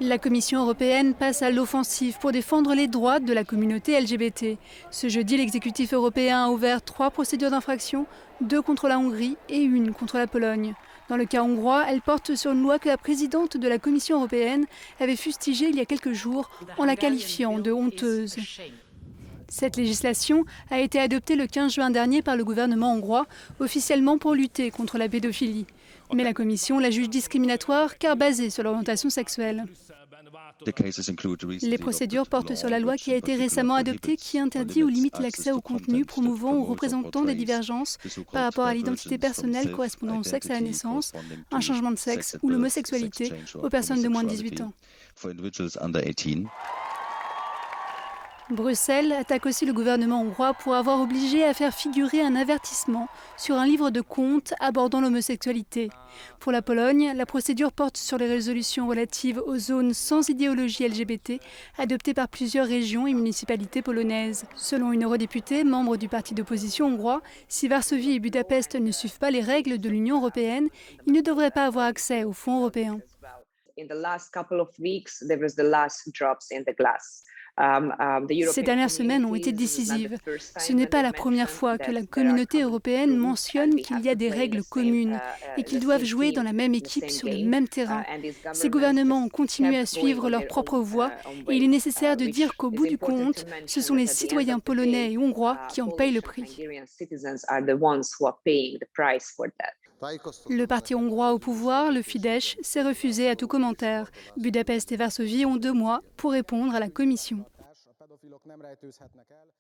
La Commission européenne passe à l'offensive pour défendre les droits de la communauté LGBT. Ce jeudi, l'exécutif européen a ouvert 3 procédures d'infraction, 2 contre la Hongrie et 1 contre la Pologne. Dans le cas hongrois, elle porte sur une loi que la présidente de la Commission européenne avait fustigée il y a quelques jours en la qualifiant de honteuse. Cette législation a été adoptée le 15 juin dernier par le gouvernement hongrois, officiellement pour lutter contre la pédophilie. Mais la Commission la juge discriminatoire car basée sur l'orientation sexuelle. Les procédures portent sur la loi qui a été récemment adoptée qui interdit ou limite l'accès au contenu promouvant ou représentant des divergences par rapport à l'identité personnelle correspondant au sexe à la naissance, un changement de sexe ou l'homosexualité aux personnes de moins de 18 ans. Bruxelles attaque aussi le gouvernement hongrois pour avoir obligé à faire figurer un avertissement sur un livre de comptes abordant l'homosexualité. Pour la Pologne, la procédure porte sur les résolutions relatives aux zones sans idéologie LGBT adoptées par plusieurs régions et municipalités polonaises. Selon une eurodéputée, membre du parti d'opposition hongrois, si Varsovie et Budapest ne suivent pas les règles de l'Union européenne, ils ne devraient pas avoir accès aux fonds européens. Ces dernières semaines ont été décisives. Ce n'est pas la première fois que la communauté européenne mentionne qu'il y a des règles communes et qu'ils doivent jouer dans la même équipe sur le même terrain. Ces gouvernements ont continué à suivre leur propre voie et il est nécessaire de dire qu'au bout du compte, ce sont les citoyens polonais et hongrois qui en payent le prix. Le parti hongrois au pouvoir, le Fidesz, s'est refusé à tout commentaire. Budapest et Varsovie ont 2 mois pour répondre à la Commission.